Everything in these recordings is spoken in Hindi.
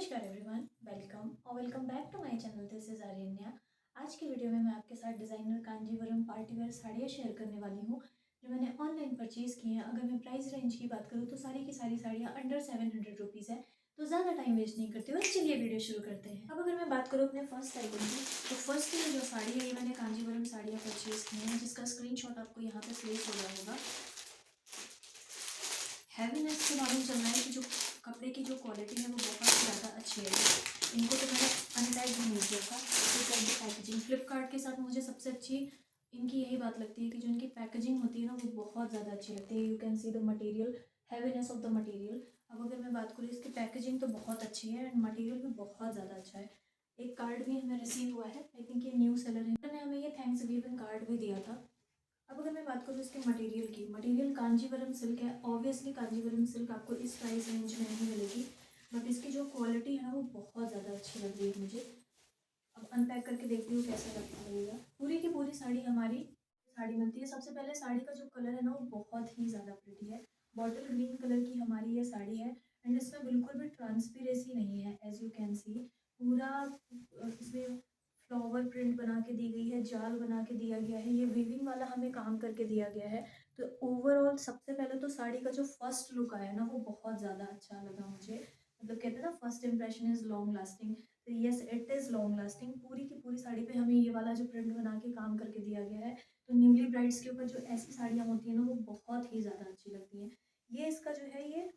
नमस्कार everyone, welcome back to my channel. This is Aaryanya. आज की वीडियो में मैं आपके साथ डिज़ाइनर कांजीवरम पार्टीवेयर साड़ियाँ शेयर करने वाली हूँ जो मैंने ऑनलाइन परचेज़ की हैं। अगर मैं प्राइस रेंज की बात करूँ तो सारी की सारी साड़ियाँ अंडर 700 रुपीज़ है। तो ज़्यादा टाइम वेस्ट नहीं करते हुए चलिए वीडियो शुरू करते हैं। अब अगर मैं बात करूँ अपने फर्स्ट आइटम की, तो फर्स्ट में जो साड़ी है ये मैंने कांजीवरम साड़ियाँ परचेज़ की हैं, जिसका स्क्रीनशॉट आपको यहाँ पे प्लेस हो रहा होगा। हैवीनेस से मालूम चल रहा है कि जो कपड़े की जो क्वालिटी है वो बहुत ही ज़्यादा अच्छी है। इनको तो मैंने अनटैग भी नहीं किया था। तो पैकेजिंग फ्लिपकार्ट के साथ मुझे सबसे अच्छी इनकी यही बात लगती है कि जो इनकी पैकेजिंग होती है ना वो बहुत ज़्यादा अच्छी लगती है। You can see the material, heaviness of the material. अब अगर मैं बात करूँ, इसकी पैकेजिंग तो बहुत अच्छी है एंड मटेरियल भी बहुत ज़्यादा अच्छा है। एक कार्ड भी हमें रिसीव हुआ है। आई थिंक ये न्यू सेलर है, उन्होंने हमें ये थैंक्स गिविंग कार्ड भी दिया था। अब अगर मैं बात करूँ इसके मटेरियल की, मटेरियल कांजीवरम सिल्क है। ऑब्वियसली कांजीवरम सिल्क आपको इस प्राइस रेंज में नहीं मिलेगी, बट इसकी जो क्वालिटी है वो बहुत ज़्यादा अच्छी लग रही है मुझे। अब अनपैक करके देखती हूँ कैसा लगेगा। पूरी की पूरी साड़ी हमारी साड़ी मिलती है। सबसे पहले साड़ी का जो कलर है ना वो बहुत ही ज़्यादा प्रिटी है। बॉटल ग्रीन कलर की हमारी ये साड़ी है एंड इसमें बिल्कुल भी ट्रांसपेरेंसी नहीं है। एज यू कैन सी पूरा इसमें फ्लावर प्रिंट बना के दी गई है, जाल बना के दिया गया है, ये वीविंग वाला हमें काम करके दिया गया है। तो ओवरऑल सबसे पहले तो साड़ी का जो फर्स्ट लुक आया ना वो बहुत ज़्यादा अच्छा लगा मुझे। मतलब कहते हैं ना, first impression is long lasting. तो yes, it is long lasting. पूरी की पूरी साड़ी पे हमें ये वाला जो प्रिंट बना के काम करके दिया गया है। तो न्यूली ब्राइड्स के ऊपर जो ऐसी साड़ियाँ होती हैं ना वो बहुत ही ज़्यादा अच्छी लगती हैं। ये इसका जो है ये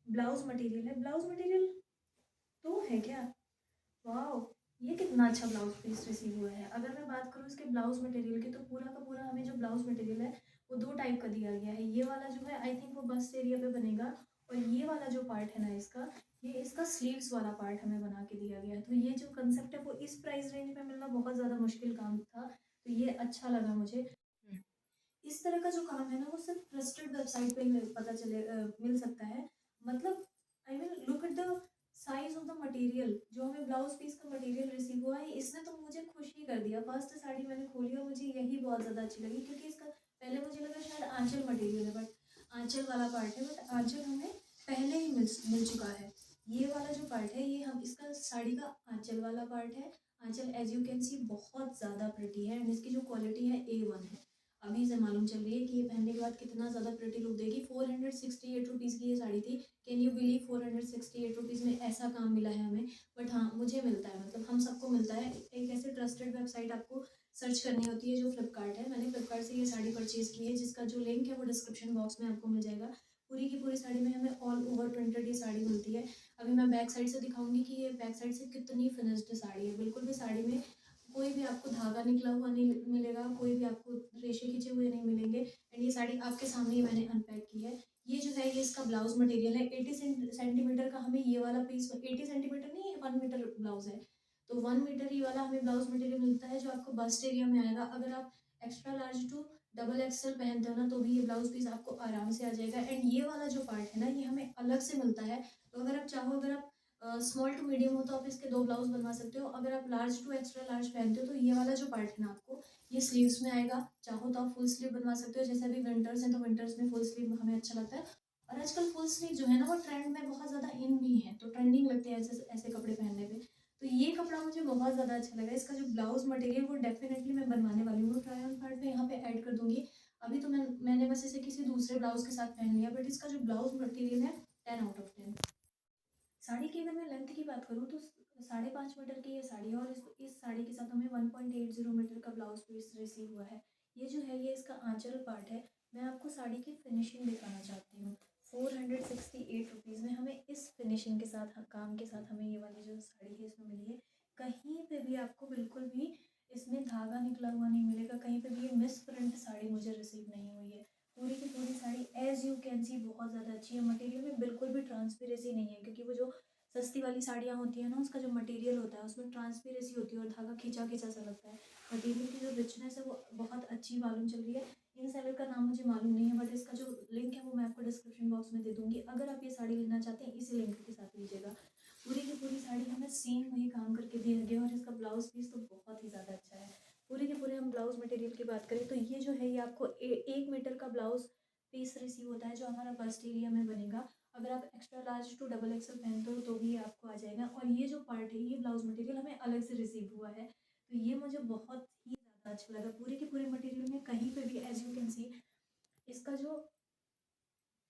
ब्लाउज मटेरियल है। ब्लाउज मटेरियल तो है क्या? वाओ! ये कितना अच्छा ब्लाउज़ पीस रिसीव हुआ है। अगर मैं बात करूँ इसके ब्लाउज़ मटेरियल की, तो पूरा का पूरा हमें जो ब्लाउज़ मटेरियल है वो 2 टाइप का दिया गया है। ये वाला जो है आई थिंक वो बस्ट एरिया पे बनेगा, और ये वाला जो पार्ट है ना इसका, ये इसका स्लीव्स वाला पार्ट हमें बना के दिया गया है। तो ये जो कांसेप्ट है वो इस प्राइस रेंज में मिलना बहुत ज़्यादा मुश्किल काम था। तो ये अच्छा लगा मुझे। इस तरह का जो काम है ना वो सिर्फ ट्रस्टेड वेबसाइट पे ही मिल सकता है। मतलब I mean look at the size of the material. जो हमें ब्लाउज पीस का मटेरियल रिसीव हुआ है, इसने तो मुझे खुश ही कर दिया। फर्स्ट साड़ी मैंने खोली और मुझे यही बहुत ज़्यादा अच्छी लगी, क्योंकि इसका पहले मुझे लगा शायद आंचल मटेरियल है, बट आंचल वाला पार्ट है। बट आंचल हमें पहले ही मिल चुका है। ये वाला जो पार्ट है ये हम इसका साड़ी का आंचल वाला पार्ट है। आंचल एज यू कैन सी बहुत ज़्यादा प्रिटी है एंड इसकी जो क्वालिटी है A1 है। अभी से मालूम चल रही है कि ये पहनने के बाद कितना ज़्यादा प्रिटी लुक देगी। 468 रुपीज़ की ये साड़ी थी। कैन यू बिलीव 468 रुपीज़ में ऐसा काम मिला है हमें? बट हाँ, मुझे मिलता है, मतलब हम सबको मिलता है। एक ऐसे ट्रस्टेड वेबसाइट आपको सर्च करनी होती है जो फ्लिपकार्ट है। मैंने फ्लिपकार्ट से ये साड़ी परचेज़ की है, जिसका जो लिंक है वो डिस्क्रिप्शन बॉक्स में आपको मिल जाएगा। पूरी की पूरी साड़ी में हमें ऑल ओवर प्रिंटेड ये साड़ी मिलती है। अभी मैं बैक साइड से दिखाऊंगी कि ये बैक साइड से कितनी फिनिश्ड साड़ी है। बिल्कुल भी साड़ी में कोई भी आपको धागा निकला हुआ नहीं मिलेगा, कोई भी आपको रेशे खींचे हुए नहीं मिलेंगे। एंड ये साड़ी आपके सामने ही मैंने अनपैक की है। ये जो है ये इसका ब्लाउज मटेरियल है। 80 सेंटीमीटर का हमें ये वाला पीस, 80 सेंटीमीटर नहीं, 1 मीटर ब्लाउज है। तो 1 मीटर ही वाला हमें ब्लाउज मटेरियल मिलता है, जो आपको बस्ट एरिया में आएगा। अगर आप extra large to double XL पहनते हो ना, तो भी ये ब्लाउज पीस आपको आराम से आ जाएगा। एंड ये वाला जो पार्ट है ना ये हमें अलग से मिलता है। तो अगर आप चाहो, अगर आप स्मॉल टू मीडियम हो तो आप इसके 2 ब्लाउज बनवा सकते हो। अगर आप लार्ज टू एक्स्ट्रा लार्ज पहनते हो तो ये वाला जो पार्ट है ना आपको ये स्लीव्स में आएगा। चाहो तो आप फुल स्लीव बनवा सकते हो। जैसे अभी विंटर्स हैं तो विंटर्स में फुल स्लीव हमें अच्छा लगता है। और आजकल फुल स्लीव जो है ना वो ट्रेंड में बहुत ज़्यादा इन भी है, तो ट्रेंडिंग लगते हैं ऐसे ऐसे कपड़े पहनने पे। तो ये कपड़ा मुझे बहुत ज़्यादा अच्छा लगा। इसका जो ब्लाउज मटेरियल वो डेफिनेटली मैं बनवाने वाली हूँ। ट्राई ऑन पार्ट में यहाँ पे ऐड कर दूंगी। अभी तो मैंने बस इसे किसी दूसरे ब्लाउज के साथ पहन लिया, बट इसका जो ब्लाउज मटेरियल है 10 आउट ऑफ 10। साड़ी की अगर मैं लेंथ की बात करूँ तो 5.5 मीटर की ये साड़ी है, और इस साड़ी के साथ हमें 1.80 मीटर का ब्लाउज पीस रिसीव हुआ है। ये जो है ये इसका आंचल पार्ट है। मैं आपको साड़ी की फिनिशिंग दिखाना चाहती हूँ। 468 रुपीज़ में हमें इस फिनिशिंग के साथ, काम के साथ हमें ये वाली जो साड़ी है इसमें मिली है। कहीं पे भी आपको बिल्कुल भी इसमें धागा निकला हुआ नहीं मिलेगा, कहीं पे भी ये मिस प्रिंट साड़ी मुझे रिसीव नहीं हुई है। पूरी की पूरी sari as you can see बहुत ज़्यादा अच्छी है। मटेरियल में बिल्कुल भी ट्रांसपेरेंसी नहीं है, क्योंकि वो जो सस्ती वाली साड़ियाँ होती हैं ना उसका जो मटेरियल होता है उसमें ट्रांसपेरेंसी होती है और धागा खींचा खींचा सा लगता है। मटेरियल की जो रिचनेस है वो बहुत अच्छी मालूम चल रही है। इन सेलर का नाम मुझे मालूम नहीं है, बट इसका जो लिंक है वो मैं आपको डिस्क्रिप्शन बॉक्स में दे दूँगी। अगर आप ये साड़ी लेना चाहते हैं इसी लिंक के साथ लीजिएगा। पूरी की पूरी साड़ी हमें सेम वही काम करके दिया गया, और इसका ब्लाउज पीस तो बहुत ही ज़्यादा अच्छा है। पूरे के पूरे हम ब्लाउज मटेरियल की बात करें तो ये जो है ये आपको 1 मीटर का ब्लाउज पीस रिसीव होता है, जो हमारा बस्ट एरिया में बनेगा। अगर आप extra large to double XL पहनते हो तो भी ये आपको आ जाएगा। और ये जो पार्ट है, ये ब्लाउज़ मटेरियल हमें अलग से रिसीव हुआ है, तो ये मुझे बहुत ही ज़्यादा अच्छा लगा। पूरे के पूरे मटेरियल में कहीं पे भी एज़ यू कैन सी इसका जो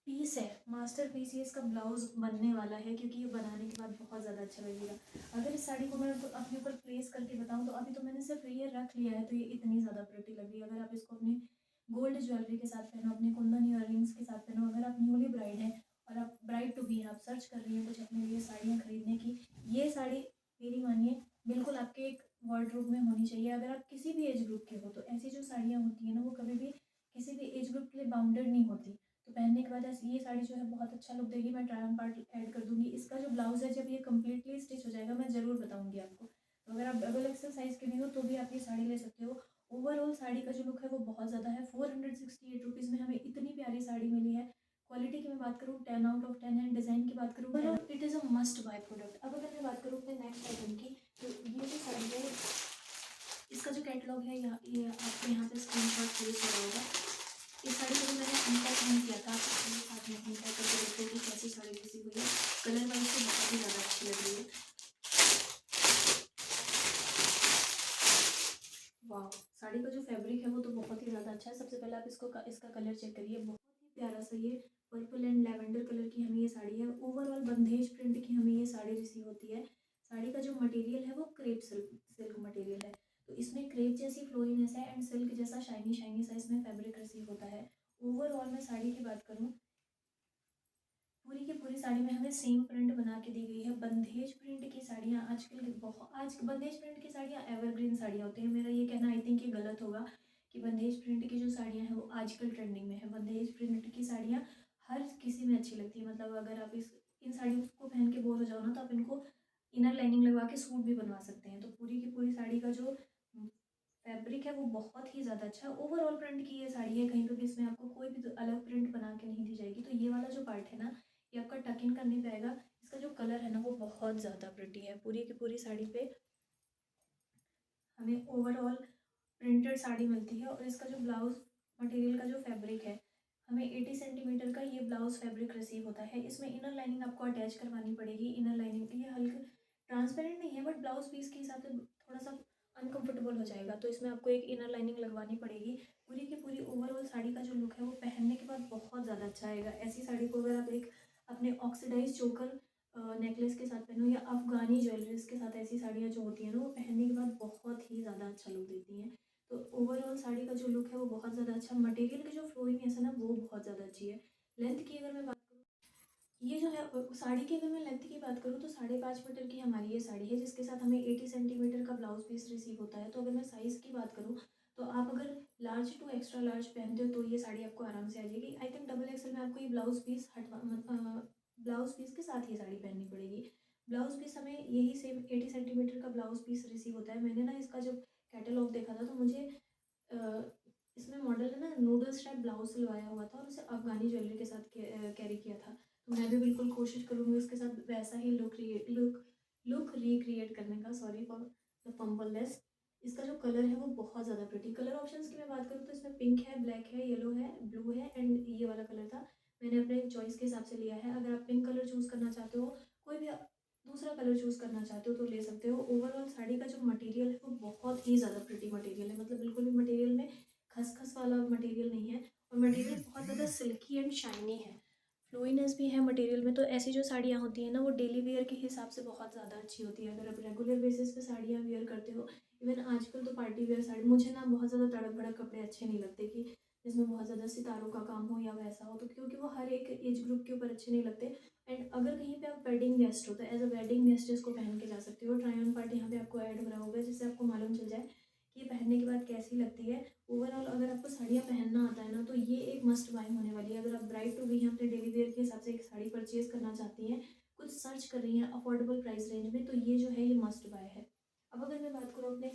पीस है, मास्टर पीस, ये इसका ब्लाउज बनने वाला है, क्योंकि ये बनाने के बाद बहुत ज़्यादा अच्छा लगेगा। अगर इस साड़ी को मैं अपने ऊपर प्लेस करके बताऊँ तो अभी तो मैंने सिर्फ ये रख लिया है, तो ये इतनी ज़्यादा प्रिटी लग रही है। अगर आप इसको अपने गोल्ड ज्वेलरी के साथ पहनो, अपने कुंदन ईयररिंग्स के साथ पहनो, अगर आप न्यूली ब्राइड हैं और आप ब्राइड टू बी हैं, आप सर्च कर रही हैं कुछ अपने लिए साड़ियाँ खरीदने की, ये साड़ी मेरी मानिए बिल्कुल आपके एक वार्डरोब में होनी चाहिए। अगर आप किसी भी एज ग्रुप के हो तो ऐसी जो साड़ियाँ होती हैं ना, वो कभी भी किसी भी एज ग्रुप के लिए बाउंडेड नहीं होती। तो पहनने के बाद ऐसे ये साड़ी जो है बहुत अच्छा लुक देगी। मैं ट्राई ऑन पार्ट ऐड कर दूँगी। इसका जो ब्लाउज़ है, जब ये कम्प्लीटली स्टिच हो जाएगा मैं ज़रूर बताऊँगी आपको। तो अगर आप डबल एक्सल साइज़ के भी हो तो भी आप ये साड़ी ले सकते हो। ओवरऑल साड़ी का जो लुक है वो बहुत ज़्यादा है। 468 रुपीज़ में हमें इतनी प्यारी साड़ी मिली है। क्वालिटी की मैं बात करूँ 10 आउट ऑफ 10 है। डिज़ाइन की बात करूँ overall it is a must by product. अब अगर मैं बात करूँ अपने नेक्स्ट आइटम की, तो ये जो साड़ी है, इसका जो कैटलॉग है यहाँ, ये आपको यहाँ पे स्क्रीनशॉट प्लेस हो रहा होगा। इस साड़ी को भी मैंने अनपैक नहीं किया था, आप इसके साथ में अनपैक करके देखो कि कैसी साड़ी किसी हुई है। कलर वाइज तो बहुत ही ज़्यादा अच्छी लग रही है। वाह, साड़ी का जो फैब्रिक है वो तो बहुत ही ज़्यादा अच्छा है। सबसे पहले आप इसका कलर चेक करिए, बहुत ही प्यारा सा ये पर्पल एंड लैवेंडर कलर की हमें ये साड़ी है। ओवरऑल बंदेज प्रिंट की हमें ये साड़ी रिसीव होती है। साड़ी का जो मटेरियल है वो क्रेप सिल्क मटेरियल है, तो इसमें क्रेप जैसी फ्लोइनेस है एंड सिल्क जैसा शाइनी शाइनी सा इसमें फैब्रिक रिसीव होता है। ओवरऑल मैं साड़ी की बात करूँ, पूरी की पूरी साड़ी में हमें सेम प्रिंट बना के दी गई है। बंदेज प्रिंट की साड़ियाँ आजकल बहुत, आज बंदेज प्रिंट की साड़ियाँ एवरग्रीन साड़ियाँ होती हैं। मेरा ये कहना आई थिंक ये गलत होगा कि बंदेज प्रिंट की जो साड़ियाँ हैं वो आजकल ट्रेंडिंग में है। बंदेज प्रिंट की साड़ियाँ हर किसी में अच्छी लगती है। मतलब अगर आप इन साड़ियों को पहन के बोर हो जाओ ना, तो आप इनको इनर लाइनिंग लगवा के सूट भी बनवा सकते हैं। तो पूरी की पूरी साड़ी का जो फैब्रिक है वो बहुत ही ज़्यादा अच्छा है। ओवरऑल प्रिंट की ये साड़ी है, कहीं पे भी इसमें आपको कोई भी अलग प्रिंट बना के नहीं दी जाएगी। तो ये वाला जो पार्ट है ना, ये आपका टक इन करने पे आएगा। इसका जो कलर है ना वो बहुत ज़्यादा प्रिटी है। पूरी की पूरी साड़ी पे हमें ओवरऑल प्रिंटेड साड़ी मिलती है। और इसका जो ब्लाउज़ मटेरियल का जो फैब्रिक है, हमें 80 सेंटीमीटर का ये ब्लाउज़ फैब्रिक रिसीव होता है। इसमें इनर लाइनिंग आपको अटैच करवानी पड़ेगी। इनर लाइनिंग ये हल्का ट्रांसपेरेंट नहीं है, बट ब्लाउज़ पीस के हिसाब से थोड़ा सा अनकंफर्टेबल हो जाएगा, तो इसमें आपको एक इनर लाइनिंग लगवानी पड़ेगी। पूरी की पूरी ओवरऑल साड़ी का जो लुक है वो पहनने के बाद बहुत ज़्यादा अच्छा आएगा। ऐसी साड़ी को अगर आप एक अपने ऑक्सीडाइज चोकर नेकलेस के साथ पहनो या अफ़गानी ज्वेलरीज के साथ, ऐसी साड़ियाँ जो होती हैं ना वो पहनने के बाद बहुत ही ज़्यादा अच्छा लुक देती हैं। तो ओवरऑल साड़ी का जो लुक है वो बहुत ज़्यादा अच्छा, मटेरियल की जो फ्लोइंग है ना वो बहुत ज़्यादा अच्छी है। लेंथ की अगर मैं बात करूँ, ये जो है साड़ी की अगर मैं लेंथ की बात करूँ तो 5.5 मीटर की हमारी ये साड़ी है, जिसके साथ हमें 80 सेंटीमीटर का ब्लाउज पीस रिसीव होता है। तो अगर मैं साइज़ की बात करूँ तो आप अगर लार्ज टू एक्स्ट्रा लार्ज पहनते हो तो ये साड़ी आपको आराम से आ जाएगी। आई थिंक डबल एक्सल में आपको ये ब्लाउज पीस के साथ ये साड़ी पहननी पड़ेगी। ब्लाउज पीस हमें यही सेम 80 सेंटीमीटर का ब्लाउज पीस रिसीव होता है। मैंने ना इसका जब कैटलॉग देखा था तो मुझे अ, इसमें मॉडल ने ना नूडल्स टाइप ब्लाउज सिलवाया हुआ था और उसे अफ़गानी ज्वेलरी के साथ कैरी किया था। तो मैं भी बिल्कुल कोशिश करूँगी उसके साथ वैसा ही लुक रिक्रिएट करने का। Sorry for the fumbleness. इसका जो कलर है वो बहुत ज़्यादा प्रिटी। कलर ऑप्शंस की मैं बात करूँ तो इसमें पिंक है, ब्लैक है, येलो है, ब्लू है एंड ये वाला कलर था। मैंने अपने चॉइस के हिसाब से लिया है। अगर आप पिंक कलर चूज़ करना चाहते हो, कोई भी दूसरा कलर चूज़ करना चाहते हो तो ले सकते हो। ओवरऑल साड़ी का जो मटेरियल है वो बहुत ही ज़्यादा प्रिटी मटेरियल है। मतलब बिल्कुल भी मटेरियल में खसखस वाला मटेरियल नहीं है, और मटेरियल बहुत ज़्यादा सिल्की एंड शाइनी है। फ्लूइनेस भी है मटेरियल में। तो ऐसी जो साड़ियाँ होती हैं ना वो डेली वेयर के हिसाब से बहुत ज़्यादा अच्छी होती है। अगर आप रेगुलर बेसिस पे साड़ियाँ वेयर करते हो, इवन आजकल तो पार्टी वेयर साड़ी, मुझे ना बहुत ज़्यादा तड़क भड़क कपड़े अच्छे नहीं लगते कि जिसमें बहुत ज़्यादा सितारों का काम हो या वैसा हो, तो क्योंकि वो हर एक एज ग्रुप के ऊपर अच्छे नहीं लगते। एंड अगर कहीं पे आप वेडिंग गेस्ट हो तो एज अ वेडिंग गेस्ट इसको पहन के जा सकते हो। ट्राई ऑन पार्ट यहाँ पे आपको ऐड हो रहा होगा, जिससे आपको मालूम चल जाए कि ये पहनने के बाद कैसी लगती है। ओवरऑल अगर आपको साड़ियाँ पहनना आता है ना तो ये एक मस्ट बाय होने वाली है। अगर आप ब्राइड टू बी हैं, अपने डेली वेयर के हिसाब से एक साड़ी परचेज करना चाहती हैं, कुछ सर्च कर रही हैं अफोर्डेबल प्राइस रेंज में, तो ये जो है ये मस्ट बाय है। अब अगर मैं बात करूँ अपने,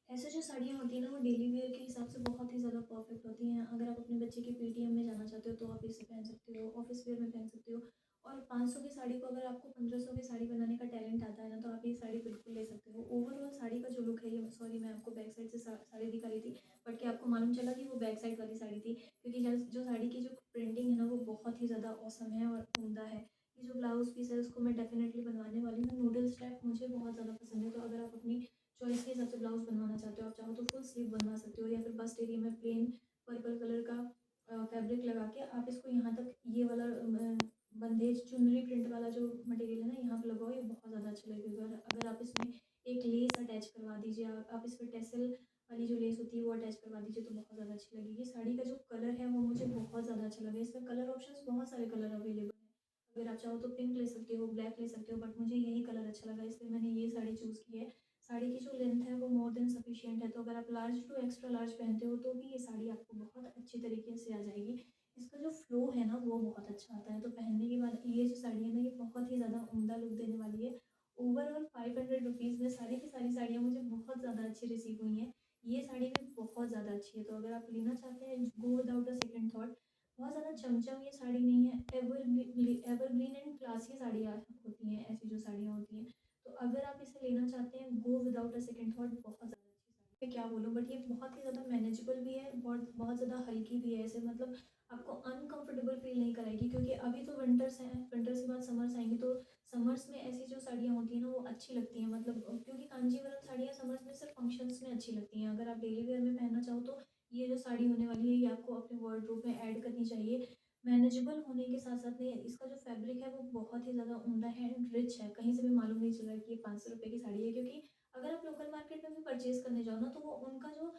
ऐसे जो साड़ियाँ होती हैं ना वो डेली वेयर के हिसाब से बहुत ही ज़्यादा परफेक्ट होती हैं। अगर आप अपने बच्चे के पीटीएम में जाना चाहते हो तो आप इसे पहन सकते हो, ऑफिस वेयर में पहन सकते हो। और 500 की साड़ी को अगर आपको 1500 की साड़ी बनाने का टैलेंट आता है ना, तो आप ये साड़ी बिल्कुल ले सकते हो। ओवरऑल साड़ी का जो लुक है, ये सॉरी मैं आपको बैक साइड से साड़ी दिखा रही थी, बट कि आपको मालूम चला कि वो बैक साइड वाली साड़ी थी, क्योंकि जो साड़ी की जो प्रिंटिंग है ना, वो बहुत ही ज़्यादा औसम है और उम्दा है। ये जो ब्लाउज़ पीस है उसको मैं डेफिनेटली बनवाने वाली हूँ। नूडल्स टाइप मुझे बहुत ज़्यादा पसंद है, तो अगर आप अपनी चॉइस के हिसाब से ब्लाउज़ बनवाना चाहते हो, आप चाहो तो फुल स्लीव बनवा सकते हो, या फिर बस्ट एरिया में प्लेन पर्पल कलर का फैब्रिक लगा के आप इसको यहाँ तक ये वाला बंदेज चुनरी प्रिंट वाला जो मटेरियल है ना, यहाँ पे लगाओ, ये बहुत ज़्यादा अच्छा लगेगा। अगर आप इसमें एक लेस अटैच करवा दीजिए, आप इस पर टेसल वाली जो लेस होती है वो अटैच करवा दीजिए, तो बहुत ज़्यादा अच्छी लगेगी। साड़ी का जो कलर है वो मुझे बहुत ज़्यादा अच्छा लगा। इसमें कलर ऑप्शंस बहुत सारे कलर अवेलेबल हैं, अगर आप चाहो तो पिंक ले सकते हो, ब्लैक ले सकते हो, बट मुझे यही कलर अच्छा लगा, इसलिए मैंने ये साड़ी चूज़ की है। साड़ी की जो लेंथ है वो मोर देन सफिशिएंट है, तो अगर आप लार्ज टू एक्स्ट्रा लार्ज पहनते हो तो भी ये साड़ी आपको बहुत अच्छी तरीके से आ जाएगी। इसका जो फ्लो है ना वो बहुत अच्छा आता है, तो पहनने के बाद ये जो साड़ी है ना, ये बहुत ही ज़्यादा उम्दा लुक देने वाली है। ओवरऑल 500 रुपीज़ में सारी की सारी साड़ियाँ मुझे बहुत ज़्यादा अच्छी रिसीव हुई हैं। ये साड़ी भी बहुत ज़्यादा अच्छी है, तो अगर आप लेना चाहते हैं, go without a second thought. बहुत ज़्यादा चमचम ये साड़ी नहीं है, एवरग्रीन एंड क्लासी साड़ियाँ होती हैं, ऐसी जो साड़ियाँ होती हैं। तो अगर आप इसे लेना चाहते हैं, go without a second thought, बहुत ज़्यादा अच्छी साड़ी है। क्या बोलूँ, बट ये बहुत ही ज़्यादा मैनेजेबल भी है, बहुत बहुत ज़्यादा हल्की भी है, ऐसे मतलब आपको अनकंफर्टेबल फील नहीं कराएगी, क्योंकि अभी तो विंटर्स हैं, विंटर्स के बाद समर्स आएंगे, तो समर्स में ऐसी जो साड़ियाँ होती हैं ना वो अच्छी लगती हैं, मतलब क्योंकि कांजीवरम साड़ियाँ समर्स में सिर्फ फंक्शंस में अच्छी लगती हैं। अगर आप डेली वेयर में पहनना चाहो तो ये जो साड़ी होने वाली है, ये आपको अपने वार्डरोब में ऐड करनी चाहिए। मैनेजेबल होने के साथ साथ में इसका जो फैब्रिक है वो बहुत ही ज़्यादा उम्दा है एंड रिच है। कहीं से भी मालूम नहीं चल रहा है कि ये 500 रुपये की साड़ी है, क्योंकि अगर आप लोकल मार्केट में भी परचेज करने जाओ ना, तो वो उनका जो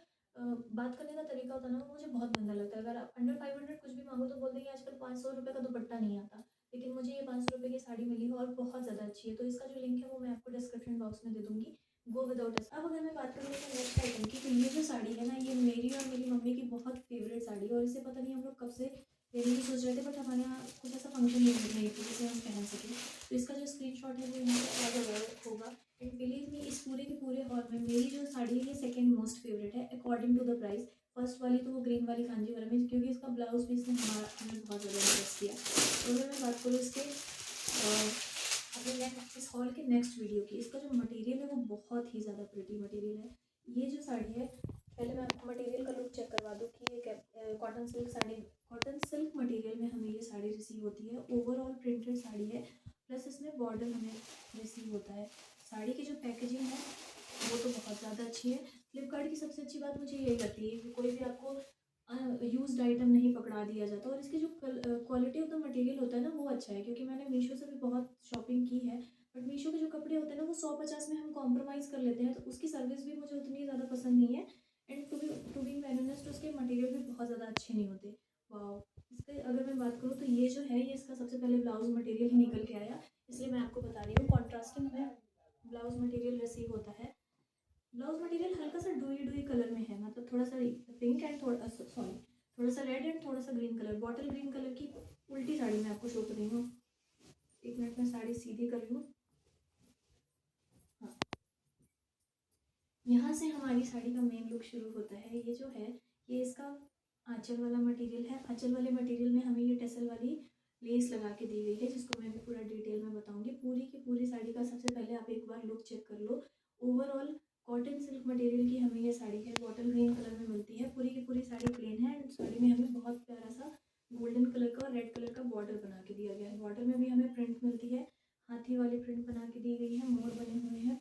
बात करने का तरीका होता है ना, वो मुझे बहुत गंदा लगता है। अगर आप अंडर 500 कुछ भी मांगो तो बोल देंगे आजकल 500 रुपये का दुपट्टा नहीं आता, लेकिन मुझे ये 500 रुपये की साड़ी मिली है और बहुत ज़्यादा अच्छी है। तो इसका जो लिंक है वो मैं आपको डिस्क्रिप्शन बॉक्स में दे दूँगी, गो विदाउट अस। अब अगर मैं बात करूँ मेरे नेक्स्ट आइटम की, तो ये जो साड़ी है ना, ये मेरी और मेरी मम्मी की बहुत फेवरेट साड़ी है, और इसे पता नहीं हम लोग कब से लेने की सोच रहे थे, बट हमारे यहाँ कुछ ऐसा फंक्शन नहीं थी जिसे हम पहन सकें। तो इसका जो स्क्रीनशॉट है वो यहाँ पे ऐड होगा। एंड बिलीव मी, इस पूरे के पूरे हॉल में मेरी जो साड़ी है ये सेकंड मोस्ट फेवरेट है according to the price. First वाली तो वो ग्रीन वाली कांजीवरम है, क्योंकि इसका ब्लाउज पीस ने हमें बहुत ज़्यादा इंटरेस्ट किया। तो अगर मैं बात करूँ इसके अपने नेक्स्ट इस हॉल के नेक्स्ट वीडियो की, इसका जो मटेरियल है वो बहुत ही ज़्यादा प्रिटी मटेरियल है। ये जो साड़ी है, पहले मैं आपको मटेरियल का लुक चेक करवा दूँ कि ये cotton silk sari, cotton silk material में हमें ये साड़ी रिसीव होती है। ओवरऑल प्रिंटेड साड़ी है, प्लस इसमें बॉर्डर हमें रिसीव होता है। साड़ी की जो पैकेजिंग है वो तो बहुत ज़्यादा अच्छी है। फ्लिपकार्ट की सबसे अच्छी बात मुझे यही लगती है कि कोई भी आपको यूज्ड आइटम नहीं पकड़ा दिया जाता, और इसकी जो क्वालिटी ऑफ द मटेरियल होता है ना वो अच्छा है, क्योंकि मैंने मीशो से भी बहुत शॉपिंग की है, बट मीशो के जो कपड़े होते हैं ना वो 100-50 में हम कॉम्प्रोमाइज़ कर लेते हैं, तो उसकी सर्विस भी मुझे उतनी ज़्यादा पसंद नहीं है। And to be very honest, उसके मटेरियल भी बहुत ज़्यादा अच्छे नहीं होते। वाओ! इसके अगर मैं बात करूँ तो ये जो है, ये इसका सबसे पहले ब्लाउज़ मटेरियल ही निकल के आया, इसलिए मैं आपको बता रही हूँ। कॉन्ट्रास्टिंग में ब्लाउज़ मटेरियल रिसीव होता है। ब्लाउज मटेरियल हल्का सा डूई डूई कलर में है, मतलब थोड़ा सा पिंक एंड थोड़ा सा रेड एंड थोड़ा सा green colour, bottle green colour की उल्टी साड़ी मैं आपको शो कर रही हूँ। एक मिनट में साड़ी सीधी कर लूँ। हाँ, यहाँ से हमारी साड़ी का मेन लुक शुरू होता है। ये जो है, ये इसका आंचल वाला मटेरियल है। आंचल वाले मटेरियल में हमें ये टेसल वाली लेस लगा के दी गई है, जिसको मैं भी पूरा डिटेल में बताऊंगी। पूरी की पूरी साड़ी का सबसे पहले आप एक बार लुक चेक कर लो। ओवरऑल कॉटन सिल्क मटेरियल की हमें ये साड़ी है, बॉटल ग्रीन कलर में मिलती है। पूरी की पूरी साड़ी प्लेन है एंड साड़ी में हमें बहुत प्यारा सा गोल्डन कलर का और रेड कलर का बॉर्डर बना के दिया गया है। बॉर्डर में भी हमें प्रिंट मिलती है, हाथी वाली प्रिंट बना के दी गई है, मोर बने हुए हैं।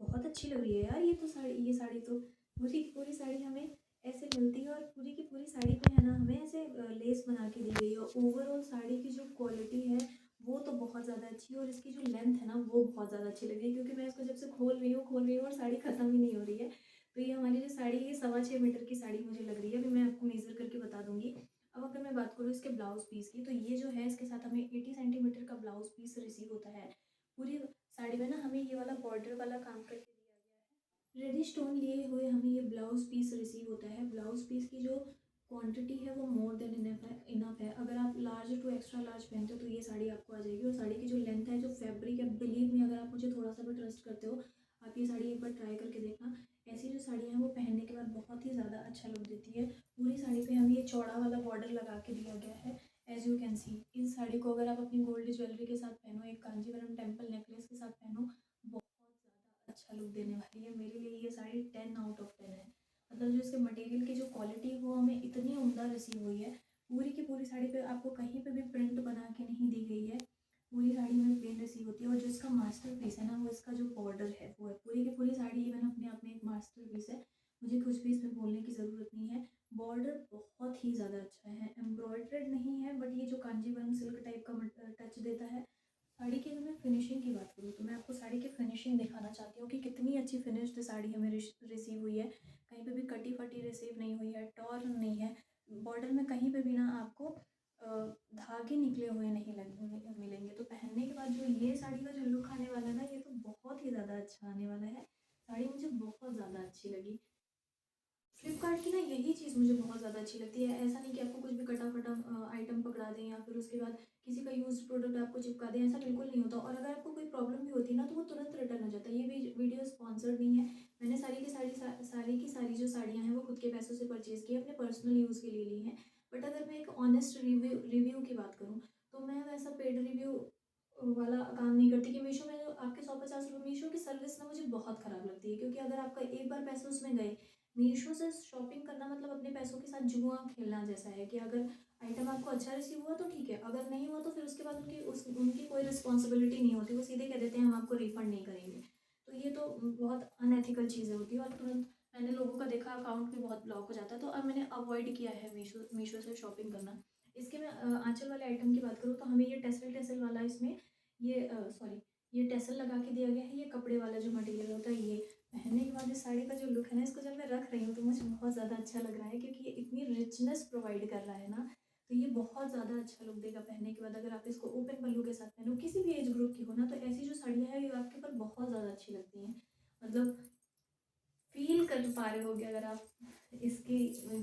बहुत अच्छी लग रही है यार, ये साड़ी तो पूरी की पूरी साड़ी हमें ऐसे मिलती है, और पूरी की पूरी साड़ी पे है ना हमें ऐसे लेस बना के दी गई है। ओवरऑल साड़ी की जो क्वालिटी है वो तो बहुत ज़्यादा अच्छी है, और इसकी जो लेंथ है ना वो बहुत ज़्यादा अच्छी लग रही है, क्योंकि मैं इसको जब से खोल रही हूँ और साड़ी ख़त्म ही नहीं हो रही है। तो ये हमारी जो साड़ी है 6.25 मीटर की साड़ी मुझे लग रही है, अभी मैं आपको मेज़र करके बता दूंगी। अब अगर मैं बात करूँ इसके ब्लाउज़ पीस की, तो ये जो है इसके साथ हमें 80 सेंटीमीटर का ब्लाउज़ पीस रिसीव होता है। पूरी साड़ी में ना हमें ये वाला बॉर्डर वाला काम करके दिया गया है। रेडी स्टोन लिए हुए हमें ये ब्लाउज पीस रिसीव होता है। ब्लाउज पीस की जो क्वांटिटी है वो मोर देन इनफ है। अगर आप लार्ज टू एक्स्ट्रा लार्ज पहनते हो तो ये साड़ी आपको आ जाएगी। और साड़ी की जो लेंथ है, जो फैब्रिक है, बिलीव में अगर आप मुझे थोड़ा सा भी ट्रस्ट करते हो, आप ये साड़ी एक बार ट्राई करके देखना। ऐसी जो साड़ियाँ हैं वो पहनने के बाद बहुत ही ज़्यादा अच्छा लुक देती है। पूरी साड़ी पे हमें ये चौड़ा वाला बॉर्डर लगा के दिया गया है एज यू कैन सी, इस साड़ी को अगर आप अपनी गोल्ड ज्वेलरी के साथ पहनो, एक कांजीवरम टेम्पल नेकलेस के साथ पहनो, बहुत ज़्यादा अच्छा लुक देने वाली है। मेरे लिए ये साड़ी 10 आउट ऑफ 10 है। मतलब जो इसके मटेरियल की जो क्वालिटी है वो हमें इतनी उम्दा रिसीव हुई है। पूरी की पूरी साड़ी पे आपको कहीं पे भी प्रिंट बना के नहीं दी गई है, पूरी साड़ी में प्लेन रिसीव होती है। और जो इसका मास्टर पीस है ना, वो इसका जो बॉर्डर है वो है। पूरी की पूरी साड़ी इवन अपने आप में एक मास्टर पीस है, मुझे कुछ भी इसमें बोलने की ज़रूरत नहीं है। बॉर्डर बहुत ही ज़्यादा अच्छा है, एम्ब्रॉयड्रेड नहीं है बट ये जो कांजीवरम सिल्क टाइप का टच देता है। साड़ी की अगर मैं फिनिशिंग की बात करूँ तो मैं आपको साड़ी की फिनिशिंग दिखाना चाहती हूँ कि कितनी अच्छी फिनिश्ड साड़ी हमें रिसीव हुई है। कहीं पे भी कटी फटी रिसीव नहीं हुई है, टॉर्न नहीं है। बॉर्डर में कहीं पे भी ना आपको धागे निकले हुए नहीं मिलेंगे। तो पहनने के बाद जो ये साड़ी का जो लुक आने वाला है ना, ये तो बहुत ही ज़्यादा अच्छा आने वाला है। साड़ी मुझे बहुत ज़्यादा अच्छी लगी। फ्लिपकार्ट की ना यही चीज़ मुझे बहुत ज़्यादा अच्छी लगती है। ऐसा नहीं कि आपको कुछ भी कटा-फटा आइटम पकड़ा दें या फिर उसके बाद किसी का यूज़्ड प्रोडक्ट आपको चिपका दें, ऐसा बिल्कुल नहीं होता। और अगर आपको कोई प्रॉब्लम भी होती है ना, तो वो तुरंत रिटर्न हो जाता है। ये वीडियो स्पॉन्सर्ड नहीं है। मैंने सारी की सारी जो साड़ियाँ हैं वो खुद के पैसों से परचेज़ की है, अपने पर्सनल यूज़ के लिए ली हैं। बट अगर मैं एक ऑनेस्ट रिव्यू की बात करूँ, तो मैं वैसा पेड रिव्यू वाला काम नहीं करती कि मीशो में जो आपके 150 रुपये, मीशो की सर्विस ना मुझे बहुत ख़राब लगती है। क्योंकि अगर आपका एक बार पैसे उसमें गए, मीशो से शॉपिंग करना मतलब अपने पैसों के साथ जुआ खेलना जैसा है कि अगर आइटम आपको अच्छा रिसीव हुआ तो ठीक है, अगर नहीं हुआ तो फिर उसके बाद उनकी कोई रिस्पॉन्सिबिलिटी नहीं होती। वो सीधे कह देते हैं हम आपको रिफंड नहीं करेंगे। तो ये तो बहुत अनएथिकल चीज़ें होती है। और तुरंत मैंने लोगों का देखा अकाउंट भी बहुत ब्लॉक हो जाता है। तो अब मैंने अवॉइड किया है मीशो से शॉपिंग करना। इसके मैं आँचल वाले आइटम की बात करूँ तो हमें ये टेसल टेसल वाला इसमें ये सॉरी ये टेसल लगा के दिया गया है। ये कपड़े वाला जो मटेरियल होता है ये पहनने के बाद इस साड़ी का जो लुक है ना, इसको जब मैं रख रही हूँ तो मुझे बहुत ज़्यादा अच्छा लग रहा है। क्योंकि ये इतनी रिचनेस प्रोवाइड कर रहा है ना, तो ये बहुत ज़्यादा अच्छा लुक देगा पहनने के बाद। अगर आप इसको ओपन पल्लू के साथ पहनो, किसी भी एज ग्रुप की हो ना, तो ऐसी जो साड़ियाँ हैं ये आपके ऊपर बहुत ज़्यादा अच्छी लगती हैं। मतलब फील कर पा रहे होगे अगर आप इसकी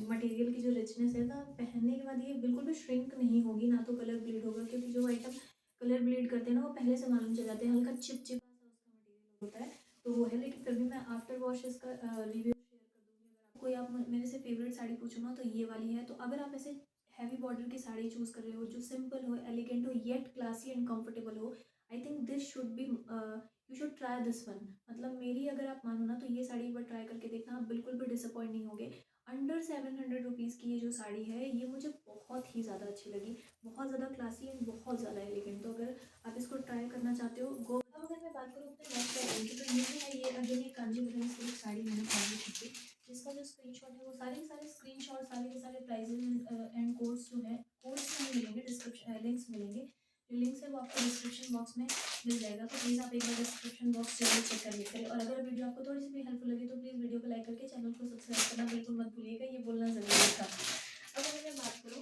मटेरियल की जो रिचनेस है ना, पहनने के बाद ये बिल्कुल भी श्रिंक नहीं होगी, ना तो कलर ब्लीड होगा। क्योंकि जो आइटम कलर ब्लीड करते हैं ना, वो पहले से मालूम चल जाते हैं, हल्का चिपचिपा सा उसका मटेरियल होता है, तो वो है। लेकिन फिर भी मैं आफ्टर वॉश इसका रिव्यू शेयर कर दूंगी। अगर आप कोई आप मेरे से फेवरेट साड़ी पूछो ना, तो ये वाली है। तो अगर आप ऐसे हैवी बॉर्डर की साड़ी चूज़ कर रहे हो जो सिंपल हो, एलिगेंट हो, येट क्लासी एंड कंफर्टेबल हो, I think this should be you should try this one. मतलब मेरी अगर आप मानो ना, तो ये साड़ी एक बार ट्राई करके देखना, आप बिल्कुल भी डिसअपॉइंट नहीं होगे। अंडर 700 रुपीज़ की ये जो साड़ी है, ये मुझे बहुत ही ज़्यादा अच्छी लगी। बहुत ज़्यादा क्लासी एंड बहुत ज़्यादा एलिगेंट। तो अगर आप इसको ट्राई करना चाहते हो, गो। अब अगर मैं बात करूँ अपने नेक्स्ट आइटम की, तो ये जो है, ये अगेन एक कांजीवरम सिल्क साड़ी मैंने पहनी थी, जिसका जो स्क्रीनशॉट है, वो सारे के सारे स्क्रीनशॉट, सारे के सारे प्राइजेज एंड कोड्स जो है, कोड्स नहीं मिलेंगे, डिस्क्रिप्शन लिंक्स मिलेंगे। जो लिंक्स है वो आपको डिस्क्रिप्शन बॉक्स में मिल जाएगा। तो प्लीज़ आप एक बार डिस्क्रिप्शन बॉक्स जरूर चेक कर लिया करें। और अगर वीडियो आपको थोड़ी सी भी हेल्पफुल लगी तो प्लीज़ वीडियो को लाइक करके चैनल को सब्सक्राइब करना बिल्कुल मत भूलिएगा, ये बोलना ज़रूरी था। अब अगर मैं बात करूँ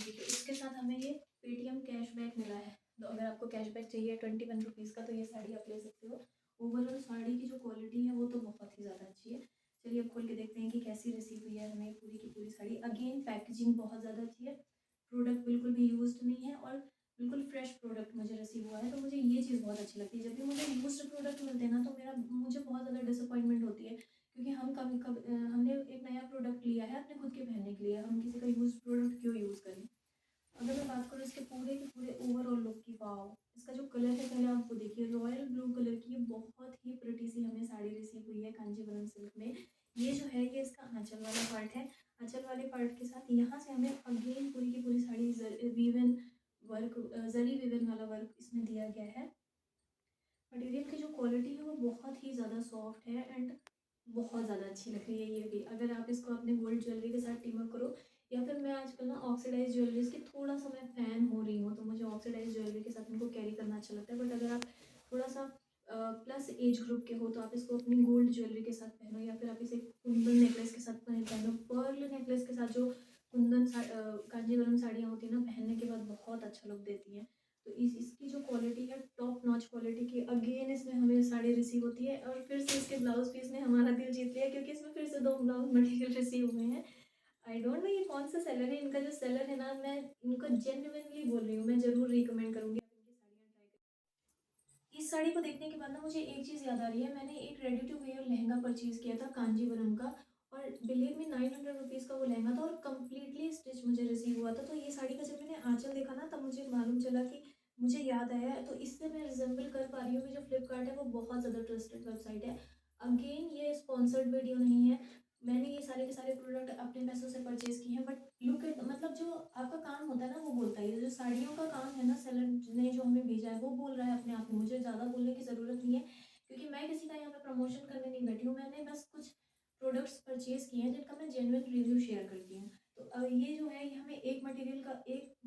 तो इसके साथ हमें ये पेटीएम कैशबैक मिला है। तो अगर आपको कैशबैक चाहिए 21 रुपीज़ का, तो ये साड़ी आप ले सकते हो। ओवरऑल साड़ी की जो क्वालिटी है वो तो बहुत ही ज़्यादा अच्छी है। चलिए अब खोल के देखते हैं कि कैसी रिसीव हुई है हमें पूरी की पूरी साड़ी। अगेन पैकेजिंग बहुत ज़्यादा अच्छी है, प्रोडक्ट बिल्कुल भी यूज्ड नहीं है और बिल्कुल फ्रेश प्रोडक्ट मुझे रिसीव हुआ है। तो मुझे ये चीज़ बहुत अच्छी लगती है। जब भी मुझे यूज्ड प्रोडक्ट मिलते हैं ना, तो मुझे बहुत ज़्यादा डिसअपॉइंटमेंट होती है। क्योंकि हमने एक नया प्रोडक्ट लिया है अपने खुद के पहनने के लिए, हम किसी का यूज्ड प्रोडक्ट क्यों यूज़ करें। अगर मैं बात करूँ इसके पूरे के पूरे ओवरऑल लुक की, वाओ, इसका जो कलर है पहले आप वो देखिए, रॉयल ब्लू कलर की ये बहुत ही प्रिटी सी हमें साड़ी रिसीव हुई है कांजीवरम सिल्क में। ये जो है ये इसका आंचल वाला पार्ट है। आंचल वाले पार्ट के साथ यहाँ से हमें अगेन पूरी की पूरी साड़ी वीवन वर्क, जरी वीवन वाला वर्क इसमें दिया गया है। मटेरियल की जो क्वालिटी है वो बहुत ही ज़्यादा सॉफ्ट है एंड बहुत ज़्यादा अच्छी लग रही है ये भी। अगर आप इसको अपने गोल्ड ज्वेलरी के साथ टीम अप करो, या फिर मैं आजकल ना ऑक्सीडाइज ज्वेलरीज की थोड़ा सा मैं फ़ैन हो रही हूँ, तो मुझे ऑक्सीडाइज ज्वेलरी के साथ इनको कैरी करना अच्छा लगता है। बट अगर आप थोड़ा सा प्लस एज ग्रुप के हो, तो आप इसको अपनी गोल्ड ज्वेलरी के साथ पहनो, या फिर आप इसे कुंदन नेकलेस के साथ पहनो। पर्ल नेकलेस के साथ जो कांजीवरम साड़ियाँ होती हैं ना, पहनने के बाद बहुत अच्छा लुक देती हैं। तो इसकी जो क्वालिटी है टॉप नॉच क्वालिटी की। अगेन इसमें हमें साड़ी रिसीव होती है और फिर से इसके ब्लाउज पीस ने हमारा दिल जीत लिया, क्योंकि इसमें फिर से 2 ब्लाउज मटेरियल रिसीव हुए हैं। आई डोंट नो ये कौन सा सेलर है। इनका जो सेलर है ना, मैं इनको जेन्युइनली बोल रही हूँ, मैं ज़रूर रिकमेंड करूँगी आप इनकी साड़ियाँ ट्राई करें। इस साड़ी को देखने के बाद ना मुझे एक चीज़ याद आ रही है। मैंने एक ready to wear lehenga purchase किया था कांजीवरम का, और बिलीव में 900 रुपीज़ का वो लहंगा था और कम्प्लीटली स्टिच मुझे रिसीव हुआ था। तो ये साड़ी का जब मैंने आँचल देखा ना, तब मुझे मालूम चला कि मुझे याद आया है। तो इससे मैं रिज़ेम्बल कर पा रही हूँ कि जो फ्लिपकार्ट है वो बहुत ज़्यादा ट्रस्टेड वेबसाइट है। अगेन ये स्पॉन्सर्ड वीडियो नहीं है। मैंने ये सारे के सारे प्रोडक्ट अपने पैसों से परचेज़ किए हैं, बट लुक एट, मतलब जो आपका काम होता है ना वो बोलता है। ये जो साड़ियों का काम है ना, सेलर ने जो हमें भेजा है वो बोल रहा है अपने आप में, मुझे ज़्यादा बोलने की ज़रूरत नहीं है, क्योंकि मैं किसी का यहाँ पे प्रमोशन करने नहीं बैठी हूँ। मैंने बस कुछ प्रोडक्ट्स परचेज़ किए हैं जिनका मैं जेन्युइन रिव्यू शेयर करती हूँ। तो ये जो है, ये हमें 1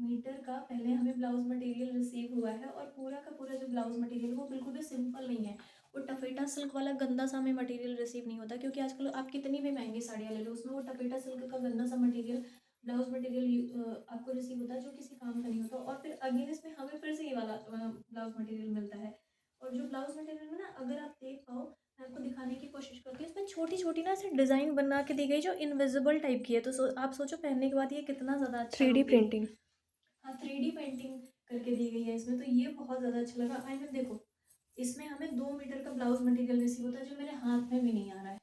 मीटर का पहले हमें ब्लाउज़ मटेरियल रिसीव हुआ है, और पूरा का पूरा जो ब्लाउज़ मटेरियल वो बिल्कुल भी सिंपल नहीं है। वो टफेटा सिल्क वाला गंदा सा हमें मटेरियल रिसीव नहीं होता, क्योंकि आजकल आप कितनी भी महंगी साड़ियाँ ले लो, उसमें वो टफेटा सिल्क का गंदा सा मटेरियल, ब्लाउज़ मटेरियल आपको रिसीव होता है, जो किसी काम का नहीं होता। और फिर अगेन इसमें हमें फिर से ये वाला ब्लाउज़ मटेरियल मिलता है। और जो ब्लाउज़ मटेरियल में ना, अगर आप देख पाओ, मैं आपको दिखाने की कोशिश करती हूँ, इसमें छोटी-छोटी ना ऐसे डिज़ाइन बना के दी गई जो इनविजिबल टाइप की है। तो आप सोचो पहनने के बाद ये कितना ज़्यादा अच्छा 3D लुक देगी। प्रिंटिंग। हाँ, 3D पेंटिंग करके दी गई है इसमें, तो ये बहुत ज़्यादा अच्छा लगा। आई मीन देखो, इसमें हमें 2 मीटर का ब्लाउज़ मटेरियल रिसीव होता है, जो मेरे हाथ में भी नहीं आ रहा है।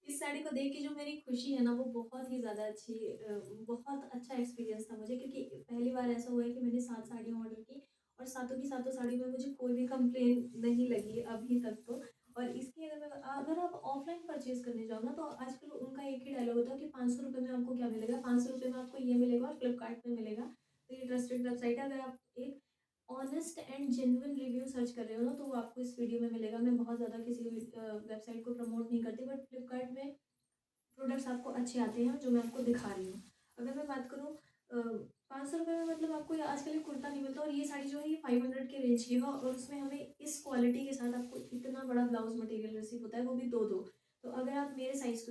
इस साड़ी को देख के जो मेरी खुशी है ना, वो बहुत ही ज़्यादा बहुत अच्छा एक्सपीरियंस था मुझे, क्योंकि पहली बार ऐसा हुआ है कि मैंने 7 साड़ियाँ ऑर्डर की, और सातों की सातों साड़ी में मुझे कोई भी कंप्लेन नहीं लगी अभी तक तो। और इसकी अगर आप ऑफलाइन परचेज़ करने जाओ ना, तो आजकल उनका एक ही डायलॉग होता है कि 500 रुपये में आपको क्या मिलेगा? 500 रुपये में आपको ये मिलेगा और फ्लिपकार्ट में मिलेगा। तो ये ट्रस्टेड वेबसाइट है। अगर आप एक honest and genuine review search कर रहे हो ना, तो वो आपको इस वीडियो में मिलेगा। मैं बहुत ज़्यादा किसी वेबसाइट को प्रमोट नहीं करती, बट फ्लिपकार्ट में प्रोडक्ट्स आपको अच्छे आते हैं, जो मैं आपको दिखा रही हूँ। अगर मैं बात करूँ 500 रुपये में, मतलब आपको ये आजकल ये कुर्ता नहीं मिलता, और ये साड़ी जो है ये 500 के रेंज की है, और उसमें हमें इस क्वालिटी के साथ आपको इतना बड़ा ब्लाउज मटेरियल रिसीव होता है, वो भी दो दो। तो अगर आप मेरे साइज़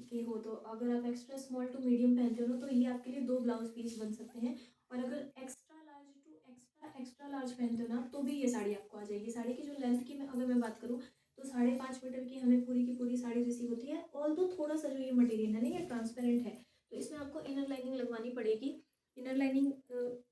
के हो, तो अगर आप एक्स्ट्रा स्मॉल टू मीडियम पहनते हो ना, तो ये आपके लिए 2 ब्लाउज पीस बन सकते हैं। और अगर extra large to extra large पहनते हो ना, तो भी ये साड़ी आपको आ जाएगी। साड़ी की जो लेंथ की मैं अगर मैं बात करूँ, तो 5.5 मीटर की हमें पूरी की पूरी साड़ी रिसीव होती है। ऑल्दो थोड़ा सा जो ये मटेरियल है ना, ये ट्रांसपेरेंट है, तो इसमें आपको इनर लाइनिंग लगवानी पड़ेगी। इनर लाइनिंग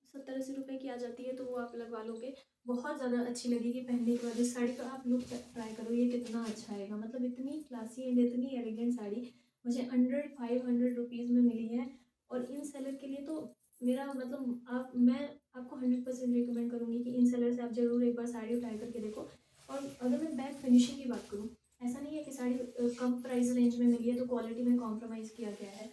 70-80 रुपये की आ जाती है, तो वो आप लगवा लोगे। बहुत ज़्यादा अच्छी लगेगी पहनने के बाद। इस साड़ी का आप लुक ट्राई करो, ये कितना अच्छा आएगा। मतलब इतनी क्लासी एंड इतनी एलिगेंट साड़ी मुझे अंडर 500 रुपीज़ में मिली है। और इन सेलर के लिए तो मेरा मतलब, मैं आपको 100% रिकमेंड करूँगी कि इन सेलर से आप ज़रूर एक बार साड़ी ट्राई करके देखो। और अगर मैं बैक फिनिशिंग की बात करूँ, ऐसा नहीं है कि साड़ी कम प्राइस रेंज में मिली है तो क्वालिटी में कॉम्प्रोमाइज़ किया गया है।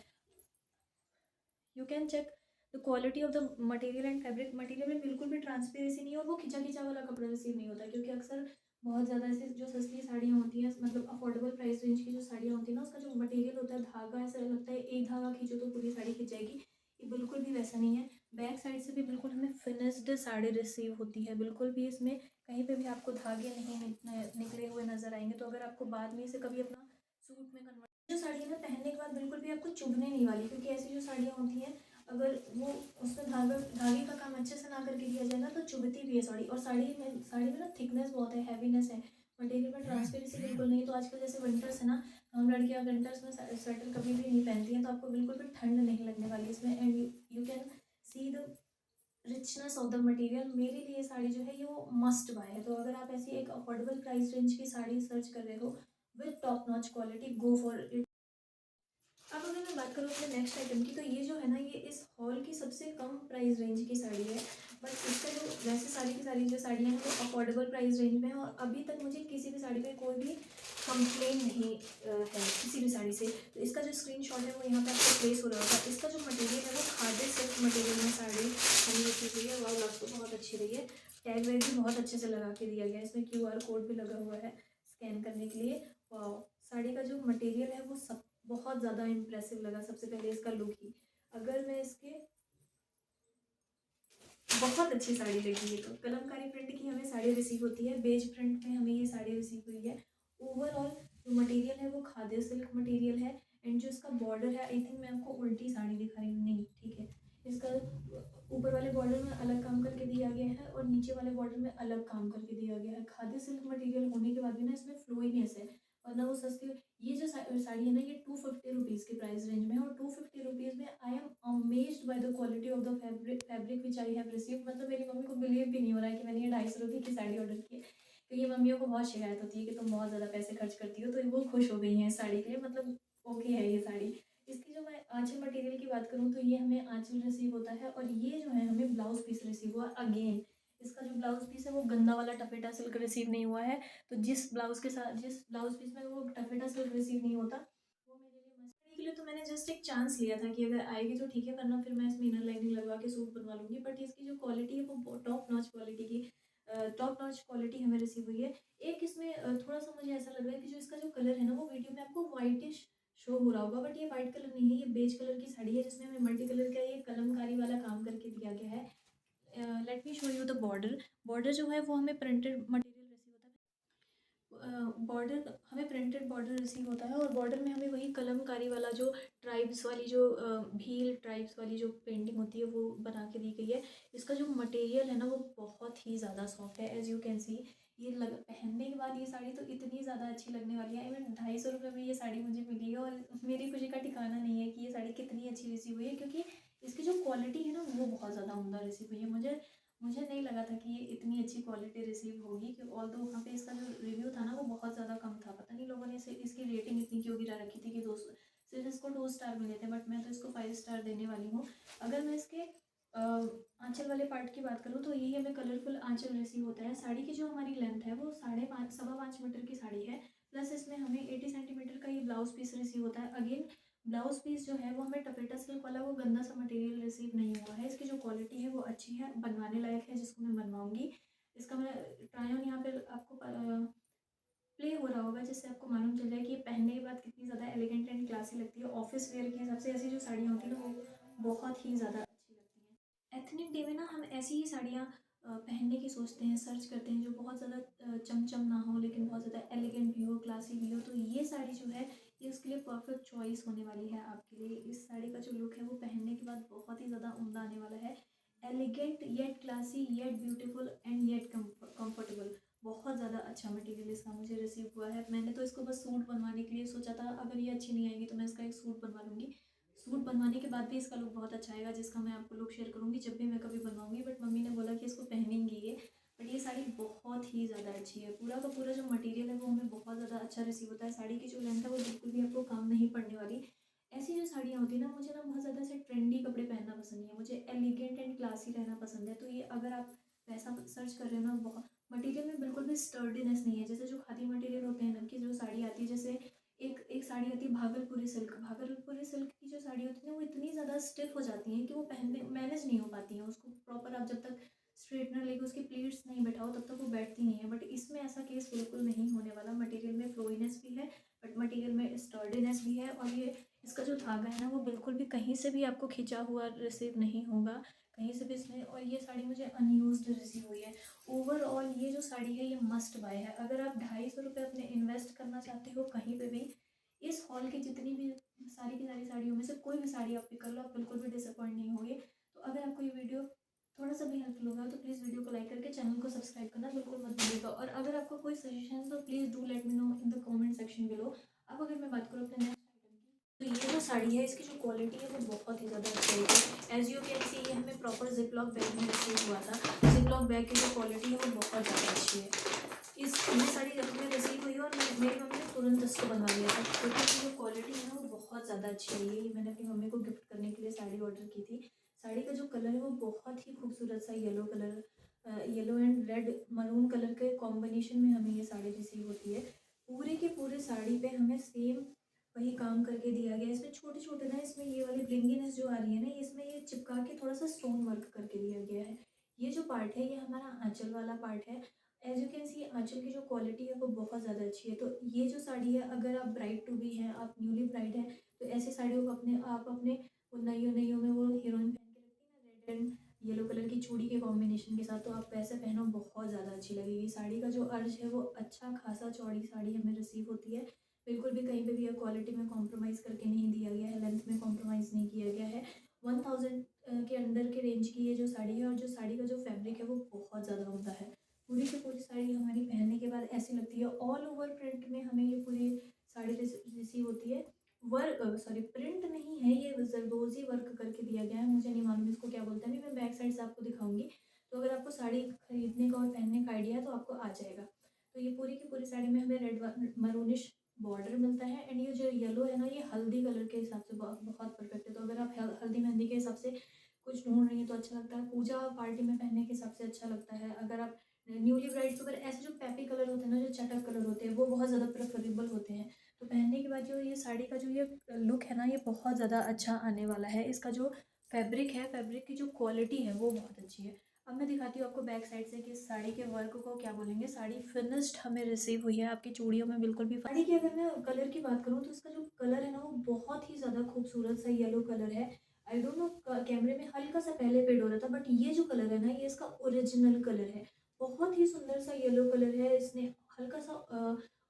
You can check the quality of the material and fabric. Material में बिल्कुल भी ट्रांसपेरेंसी नहीं है, और वो खिंचा खिंचा वाला कपड़ा रिसीव नहीं होता, क्योंकि अक्सर बहुत ज़्यादा ऐसे जो सस्ती साड़ियाँ होती हैं, मतलब अफोर्डेबल प्राइस रेंज की जो साड़ियाँ होती हैं ना, उसका जो मटेरियल होता है, धागा ऐसा लगता है एक धागा खींचो तो पूरी साड़ी खिंच जाएगी। ये बिल्कुल भी वैसा नहीं है। बैक साइड से भी बिल्कुल हमें फिनिश्ड साड़ी रिसीव होती है, बिल्कुल भी इसमें कहीं पे भी आपको धागे नहीं निकले हुए नज़र आएंगे। तो अगर आपको बाद में इसे कभी अपना सूट में कन्वर्ट, जो साड़ी है ना, पहनने के बाद बिल्कुल भी आपको चुभने नहीं वाली, क्योंकि ऐसी जो साड़ियाँ होती हैं, अगर वो उसमें धागे का काम अच्छे से ना करके दिया जाए ना, तो चुभती भी है साड़ी। और साड़ी में ना थिकनेस बहुत है, हैवीनेस है। मटेरियल में ट्रांसपेरेंसी बिल्कुल नहीं है। तो आजकल जैसे विंटर्स है ना, हम लड़कियां विंटर्स में स्वेटर कभी भी नहीं पहनती हैं, तो आपको बिल्कुल भी ठंड नहीं लगने वाली इसमें। And you can see the richness of the material. मेरे लिए साड़ी जो है ये वो मस्ट बाय है। तो अगर आप ऐसी एक अफोर्डेबल प्राइस रेंज की साड़ी सर्च कर रहे हो with top notch quality, go for it. अब अगर मैं बात करूँ अपने नेक्स्ट आइटम की, तो ये जो है ना, ये इस हॉल की सबसे कम प्राइस रेंज की साड़ी है। बट इसका जो, वैसे सारी की सारी जो साड़ियाँ हैं वो अफोर्डेबल प्राइस रेंज में है, और अभी तक मुझे किसी भी साड़ी पे कोई भी कंप्लेन नहीं है किसी भी साड़ी से। तो इसका जो स्क्रीनशॉट है वो यहाँ पे आपको प्लेस हो रहा होगा। इसका जो मटेरियल है वो खादी सिल्क मटेरियल में साड़ी हमें ये चीज़ हुई है। वाह, लग तो बहुत अच्छी रही है। टैग वैग भी बहुत अच्छे से लगा के दिया गया है। इसमें QR कोड भी लगा हुआ है स्कैन करने के लिए। वाह, साड़ी का जो मटेरियल है वो सब बहुत ज़्यादा इम्प्रेसिव लगा। सबसे पहले इसका लुक ही, अगर मैं इसके, बहुत अच्छी साड़ी लगी है। तो कलमकारी प्रिंट की हमें साड़ी रिसीव होती है, बेज प्रिंट में हमें ये साड़ी रिसीव हुई है। ओवरऑल जो मटेरियल है वो खादी सिल्क मटेरियल है। एंड जो इसका बॉर्डर है, आई थिंक मैं आपको उल्टी साड़ी दिखा रही हूँ, नहीं ठीक है। इसका ऊपर वाले बॉर्डर में अलग काम करके दिया गया है, और नीचे वाले बॉर्डर में अलग काम करके दिया गया है। खादी सिल्क मटेरियल होने के बाद भी ना इसमें फ्लोइनेस है, और ना वो सस्ती। ये जो साड़ी है ना, ये 250 रुपीज़ के प्राइस रेंज में है, और 250 रुपीज़ में I am amazed by the quality of the fabric which I have received. मतलब मेरी मम्मी को बिलीव भी नहीं हो रहा है कि मैंने ये 250 रुपये की साड़ी ऑर्डर की है, क्योंकि मम्मियों को बहुत शिकायत होती है कि तुम बहुत ज़्यादा पैसे खर्च करती हो। तो वो खुश हो गई हैं इस साड़ी के लिए। मतलब ओके है ये साड़ी। इसकी जो मैं आँचल मटेरियल की बात करूँ तो ये हमें आँचल रिसीव होता है और ये जो है हमें ब्लाउज़ पीस रिसीव हुआ अगेन। इसका जो ब्लाउज़ पीस है वो गंदा वाला टफेटा सिल्क रिसीव नहीं हुआ है। तो जिस ब्लाउज़ पीस में वो टफेटा सिल्क रिसीव नहीं होता वो मेरे लिए मस्त है। के लिए तो मैंने जस्ट एक चांस लिया था कि अगर आएगी तो ठीक है, वरना फिर मैं इसमें इनर लाइनिंग लगवा के सूट बनवा लूँगी। बट इसकी जो क्वालिटी है वो टॉप नॉच क्वालिटी हमें रिसीव हुई है। एक इसमें थोड़ा-सा मुझे ऐसा लग रहा है कि जो इसका जो कलर है ना वो वीडियो में आपको व्हाइटिश शो हो रहा होगा, बट ये वाइट कलर नहीं है, ये बेज कलर की साड़ी है जिसमें हमें मल्टी कलर का ये कलमकारी वाला काम करके दिया गया है। Let me show you the border. Border जो है वो हमें प्रिंटेड मटेरियल रिसीव होता है। बॉर्डर हमें प्रिंटेड बॉर्डर रिसीव होता है और बॉर्डर में हमें वही कलमकारी वाला जो ट्राइब्स वाली जो भील ट्राइब्स वाली जो पेंटिंग होती है वो बना के दी गई है। इसका जो मटेरियल है ना वो बहुत ही ज़्यादा सॉफ्ट है, एज़ यू कैन सी। ये लग पहनने के बाद ये साड़ी तो इतनी ज़्यादा अच्छी लगने वाली है। इवन 250 रुपये में ये साड़ी मुझे मिली है और मेरी खुशी का ठिकाना नहीं है कि ये साड़ी कितनी अच्छी रिसीव हुई है, क्योंकि इसकी जो क्वालिटी है ना वो बहुत ज़्यादा उम्दा रिसीव हुई है। मुझे मुझे नहीं लगा था कि ये इतनी अच्छी क्वालिटी रिसीव होगी, कि ऑल्दो वहाँ पे इसका जो रिव्यू था ना वो बहुत ज़्यादा कम था। पता नहीं लोगों ने इसकी रेटिंग इतनी क्यों गिरा रखी थी कि 2 सिर्फ इसको 2 स्टार मिले थे, बट मैं तो इसको 5 स्टार देने वाली हूँ। अगर मैं इसके आँचल वाले पार्ट की बात करूँ तो यही हमें कलरफुल आँचल रिसीव होता है। साड़ी की जो हमारी लेंथ है वो 5.5 5.25 मीटर की साड़ी है। प्लस इसमें हमें 80 सेंटीमीटर का ये ब्लाउज पीस रिसीव होता है। अगेन ब्लाउज पीस जो है वो हमें टपेटा सिल्क वाला वो गंदा सा मटेरियल रिसीव नहीं हुआ है। इसकी जो क्वालिटी है वो अच्छी है, बनवाने लायक है, जिसको मैं बनवाऊंगी। इसका मैं ट्राई ऑन यहाँ पे आपको प्ले हो रहा होगा, जिससे आपको मालूम चल जाए कि ये पहनने के बाद कितनी ज़्यादा एलिगेंट एंड क्लासी लगती है। ऑफिस वेयर के हिसाब से ऐसी जो साड़ियाँ होती हैं ना वो बहुत ही ज़्यादा अच्छी लगती हैं। एथनिक डे में ना हम ऐसी ही साड़ियाँ पहनने की सोचते हैं, सर्च करते हैं जो बहुत ज़्यादा चमचम ना हो लेकिन बहुत ज़्यादा एलिगेंट भी हो, क्लासी भी हो। तो ये साड़ी जो है ये उसके लिए परफेक्ट चॉइस होने वाली है आपके लिए। इस साड़ी का जो लुक है वो पहनने के बाद बहुत ही ज़्यादा उम्दा आने वाला है। Elegant yet classy yet beautiful and yet comfortable. बहुत ज़्यादा अच्छा मटेरियल इसका मुझे रिसीव हुआ है। मैंने तो इसको बस सूट बनवाने के लिए सोचा था, अगर ये अच्छी नहीं आएगी तो मैं इसका एक सूट बनवा लूँगी। सूट बनवाने के बाद भी इसका लुक बहुत अच्छा आएगा, जिसका मैं आपको लुक शेयर करूँगी जब भी मैं कभी बनवाऊँगी। बट मम्मी ने बोला कि इसको पहनेंगी ये। बट ये साड़ी बहुत ही ज़्यादा अच्छी है। पूरा का पूरा जो मटेरियल है वो हमें बहुत ज़्यादा अच्छा रिसीव होता है। साड़ी की जो लेंथ है वो बिल्कुल भी आपको काम नहीं पड़ने वाली। ऐसी जो साड़ियाँ होती है ना, मुझे ना बहुत ज़्यादा ऐसे ट्रेंडी कपड़े पहनना पसंद नहीं है, मुझे एलिगेंट एंड क्लासी रहना पसंद है। तो ये अगर आप वैसा सर्च कर रहे हो ना, बहुत मटेरियल में बिल्कुल भी स्टर्डीनेस नहीं है। जैसे जो खादी मटेरियल होते हैं ना, की जो साड़ी आती है, जैसे एक एक साड़ी आती है भागलपुरी सिल्क की जो साड़ी होती है वो इतनी ज़्यादा स्टिफ हो जाती हैं कि वो पहनने मैनेज नहीं हो पाती हैं। उसको प्रॉपर आप जब तक स्ट्रेटनर लेके उसकी प्लीट्स नहीं बैठाओ तब तक वो बैठती नहीं है। बट इसमें ऐसा केस बिल्कुल नहीं होने वाला। मटेरियल में फ्लोइनेस भी है, बट मटेरियल में स्टर्डीनेस भी है। और ये इसका जो धागा है ना वो बिल्कुल भी कहीं से भी आपको खिंचा हुआ रिसीव नहीं होगा, कहीं से भी इसमें। और ये साड़ी मुझे अनयूज्ड रिसीव हुई है। ओवरऑल ये जो साड़ी है ये मस्ट बाय है। अगर आप 250 रुपये अपने इन्वेस्ट करना चाहते हो कहीं पे भी, इस हॉल की जितनी भी सारी की सारी साड़ियों में से कोई भी साड़ी आप पिक कर लो, आप बिल्कुल भी डिसअपॉइंट नहीं होगे। तो अगर आपको ये वीडियो थोड़ा सा भी हेल्पफुल होगा तो प्लीज़ वीडियो को लाइक करके चैनल को सब्सक्राइब करना बिल्कुल मत भूलिएगा। और अगर आपका कोई सजेशन है तो please do let me know in the comment section below. अब अगर मैं बात करूँ अपने नेक्स्ट आइटम की, तो ये जो साड़ी है इसकी जो क्वालिटी है वो बहुत ही ज़्यादा अच्छी है। एज यू कैन सी ये हमें प्रॉपर जिपलॉक बैग में रिसीव हुआ था। जिपलॉक बैग की जो क्वालिटी है वो बहुत ज़्यादा अच्छी है। ये साड़ी हमें रिसीव हुई और मेरी मम्मी ने तुरंत इसको बनवा लिया था, क्योंकि इसकी जो क्वालिटी है ना वो बहुत ज़्यादा अच्छी है। ये मैंने अपनी मम्मी को गिफ्ट करने के लिए साड़ी ऑर्डर की थी। साड़ी का जो कलर है वो बहुत ही खूबसूरत सा yellow colour, yellow and red maroon colour के कॉम्बिनेशन में हमें ये साड़ी रिसीव होती है। पूरे के पूरे साड़ी पे हमें सेम वही काम करके दिया गया है। इसमें छोटे छोटे ना, इसमें ये वाली ब्लिंगीनेस जो आ रही है ना, इसमें ये चिपका के थोड़ा सा स्टोन वर्क करके दिया गया है। ये जो पार्ट है ये हमारा आंचल वाला पार्ट है। एज यू कैन सी आंचल की जो क्वालिटी है वो बहुत ज़्यादा अच्छी है। तो ये जो साड़ी है, अगर आप ब्राइड टू बी हैं, आप न्यूली ब्राइड हैं, तो ऐसी साड़ियों को आप अपने वो नइयों नइयों में वो हीरोइन पहन के रखती है ना, रेड एंड येलो कलर की चूड़ी के कॉम्बिनेशन के साथ, तो आप वैसे पहनो बहुत ज़्यादा अच्छी लगेगी। साड़ी का जो अर्ज है वो अच्छा खासा चौड़ी साड़ी हमें रिसीव होती है। बिल्कुल भी कहीं पे भी क्वालिटी में कॉम्प्रोमाइज़ करके नहीं दिया गया है, लेंथ में कॉम्प्रोमाइज़ नहीं किया गया है। 1000 के अंडर के रेंज की ये जो साड़ी है, और जो साड़ी का जो फैब्रिक है वो बहुत ज़्यादा उम्दा है। पूरी की पूरी साड़ी हमारी पहनने के बाद ऐसी लगती है। ऑल ओवर प्रिंट में हमें ये पूरी साड़ी रिसीव होती है। वर्क, सॉरी प्रिंट नहीं है ये, जरदोजी वर्क करके दिया गया है। मुझे नहीं मालूम इसको क्या बोलते हैं, अभी मैं बैक साइड से आपको दिखाऊंगी। तो अगर आपको साड़ी खरीदने का और पहनने का आइडिया है तो आपको आ जाएगा। तो ये पूरी की पूरी साड़ी में हमें रेड मरूनिश बॉर्डर मिलता है, एंड ये जो येलो है ना, ये हल्दी कलर के हिसाब से बहुत परफेक्ट है। तो अगर आप हल्दी मेहंदी के हिसाब से कुछ ढूंढ रही हैं तो अच्छा लगता है, पूजा पार्टी में पहनने के हिसाब से अच्छा लगता है। अगर आप न्यूली ब्राइड्स वगैरह ऐसे जो पेपी कलर होते हैं ना, जो चटक कलर होते हैं, वो बहुत ज़्यादा प्रेफरेबल होते हैं। तो पहनने के बाद जो ये साड़ी का जो ये लुक है ना, ये बहुत ज़्यादा अच्छा आने वाला है। इसका जो फैब्रिक है, फैब्रिक की जो क्वालिटी है वो बहुत अच्छी है। अब मैं दिखाती हूँ आपको बैक साइड से कि इस साड़ी के वर्क को क्या बोलेंगे। साड़ी फिनिश्ड हमें रिसीव हुई है, आपकी चूड़ियों में बिल्कुल भी साड़ी की अगर मैं कलर की बात करूँ तो इसका जो कलर है ना, वो बहुत ही ज़्यादा खूबसूरत सा येलो कलर है। आई डोंट नो, कैमरे में हल्का सा पहले फेड हो रहा था, बट ये जो कलर है ना, ये इसका ओरिजिनल कलर है। बहुत ही सुंदर सा येलो कलर है। इसने हल्का सा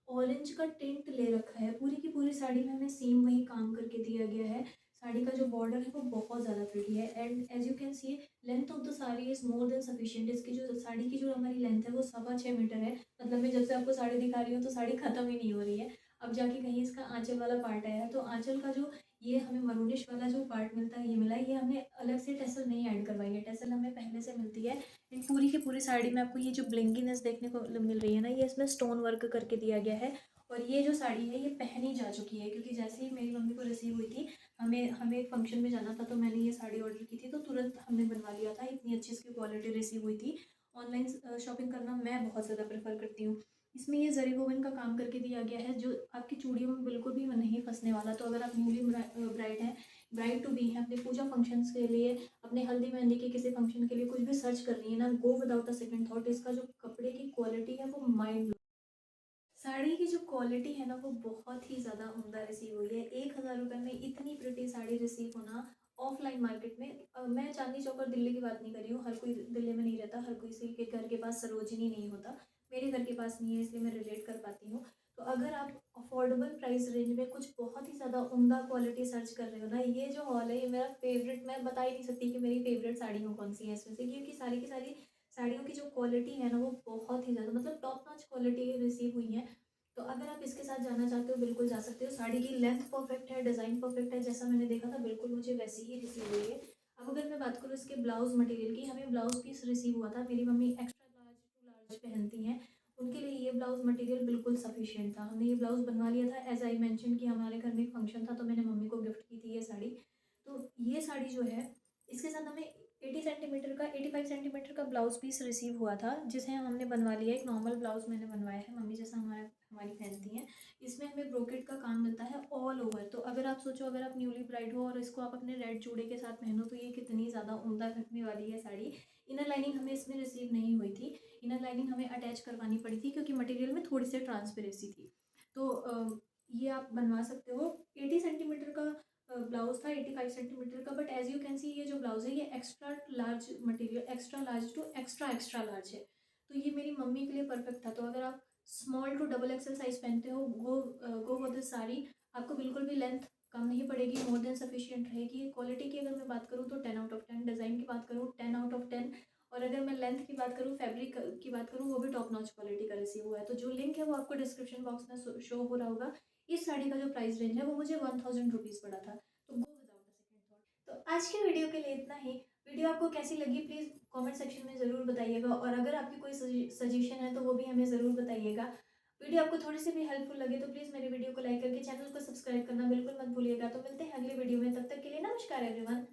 ऑरेंज का टिंट ले रखा है। पूरी की पूरी साड़ी में हमें सेम वही काम करके दिया गया है। साड़ी का जो बॉर्डर है वो बहुत ज़्यादा प्रिटी है, and as you can see length of the sari is more than sufficient. इसकी जो साड़ी की जो हमारी लेंथ है वो 6.25 मीटर है। मतलब मैं जब से आपको साड़ी दिखा रही हूँ तो साड़ी ख़त्म ही नहीं हो रही है। अब जाके कहीं इसका आँचल वाला पार्ट आया है, तो आँचल का जो ये हमें मरूनिश वाला जो पार्ट मिलता है, ये मिला है, ये हमने अलग से टेसल नहीं ऐड करवाई है, टेसल हमें पहले से मिलती है। एंड पूरी की पूरी साड़ी में आपको ये जो ब्लिंकीनेस देखने को मिल रही है ना, ये इसमें स्टोन वर्क करके दिया गया है। और ये जो साड़ी है ये पहनी जा चुकी है, क्योंकि जैसे ही मेरी मम्मी को रिसीव हुई थी, हमें हमें एक फंक्शन में जाना था, तो मैंने ये साड़ी ऑर्डर की थी, तो तुरंत हमने बनवा लिया था। इतनी अच्छी इसकी क्वालिटी रिसीव हुई थी। ऑनलाइन शॉपिंग करना मैं बहुत ज़्यादा प्रेफर करती हूँ। इसमें ये जरी वोवन का काम करके दिया गया है, जो आपकी चूड़ियों में बिल्कुल भी नहीं फंसने वाला। तो अगर आप न्यूली ब्राइड हैं, ब्राइड टू बी हैं, अपने पूजा फंक्शंस के लिए, अपने हल्दी मेहंदी के किसी फंक्शन के लिए कुछ भी सर्च कर रही है ना, go without a second thought. इसका जो कपड़े की क्वालिटी है वो माइंड, साड़ी की जो क्वालिटी है ना, वो बहुत ही ज़्यादा उम्दा रिसीव हुई है। 1,000 रुपये में इतनी प्रिटी साड़ी रिसीव होना ऑफलाइन मार्केट में, मैं चांदनी चौक और दिल्ली की बात नहीं कर रही हूँ, हर कोई दिल्ली में नहीं रहता, हर किसी के घर के पास सरोजिनी नहीं होता। मेरे घर के पास नहीं है, इसलिए मैं रिलेट कर पाती हूँ। तो अगर आप अफोर्डेबल प्राइस रेंज में कुछ बहुत ही ज़्यादा उम्दा क्वालिटी सर्च कर रहे हो ना, ये जो हॉल है ये मेरा फेवरेट, मैं बता ही नहीं सकती कि मेरी फेवरेट साड़ियों कौन सी है इसमें से, क्योंकि सारी की सारी साड़ियों की जो क्वालिटी है ना, वो बहुत ही ज़्यादा, मतलब टॉप नॉच क्वालिटी रिसीव हुई है। तो अगर आप इसके साथ जाना चाहते हो, बिल्कुल जा सकते हो। साड़ी की लेंथ परफेक्ट है, डिज़ाइन परफेक्ट है, जैसा मैंने देखा था बिल्कुल मुझे वैसी ही रिसीव हुई है। अब अगर मैं बात करूँ इसके ब्लाउज़ मटेरियल की, हमें ब्लाउज़ पीस रिसीव हुआ था। मेरी mummy extra large to large पहनती हैं, उनके लिए ये ब्लाउज़ मटेरियल बिल्कुल सफिशिएंट था। हमने ये ब्लाउज़ बनवा लिया था, एज आई मैंशन कि हमारे घर में एक फंक्शन था, तो मैंने मम्मी को गिफ्ट की थी ये साड़ी। तो ये साड़ी जो है, इसके साथ हमें 85 सेंटीमीटर का ब्लाउज़ पीस रिसीव हुआ था, जिसे हमने बनवा लिया। एक नॉर्मल ब्लाउज़ मैंने बनवाया है, मम्मी जैसा हमारी पहनती हैं। इसमें हमें ब्रोकेट का काम मिलता है ऑल ओवर। तो अगर आप सोचो, अगर आप न्यूली ब्राइड हो और इसको आप अपने रेड चूड़े के साथ पहनो, तो ये कितनी ज़्यादा उम्दा लगने वाली है साड़ी। इनर लाइनिंग हमें इसमें रिसीव नहीं हुई थी, इनर लाइनिंग हमें अटैच करवानी पड़ी थी, क्योंकि मटेरियल में थोड़ी सी ट्रांसपेरेंसी थी। तो ये आप बनवा सकते हो। 80 सेंटीमीटर का ब्लाउज़ था, 85 सेंटीमीटर का, but as you can see ये जो ब्लाउज़ है ये extra large material, extra large to extra extra large है। तो ये मेरी मम्मी के लिए परफेक्ट था। तो अगर आप small to double XL size पहनते हो, गो फॉर दिस साड़ी। आपको बिल्कुल भी लेंथ कम नहीं पड़ेगी, मोर देन सफिशिएंट रहेगी। क्वालिटी की अगर मैं बात करूँ तो 10 आउट ऑफ 10, डिज़ाइन की बात करूँ 10 आउट ऑफ 10, और अगर मैं लेंथ की बात करूँ, फैब्रिक की बात करूँ, वो भी टॉप नॉच क्वालिटी का रिसीव हुआ है। तो जो लिंक है वो आपको डिस्क्रिप्शन बॉक्स में शो हो रहा होगा। इस साड़ी का जो प्राइस रेंज है वो मुझे 1000 रुपीज़ पड़ा था। तो go without a second thought. तो आज की वीडियो के लिए इतना ही। वीडियो आपको कैसी लगी प्लीज़ कमेंट सेक्शन में ज़रूर बताइएगा, और अगर आपकी कोई सजेशन है तो वो भी हमें ज़रूर बताइएगा। वीडियो आपको थोड़ी सी भी हेल्पफुल लगे तो प्लीज़ मेरी वीडियो को लाइक करके चैनल को सब्सक्राइब करना बिल्कुल मत भूलिएगा। तो मिलते हैं अगली वीडियो में, तब तक के लिए नमस्कार एवरीवन।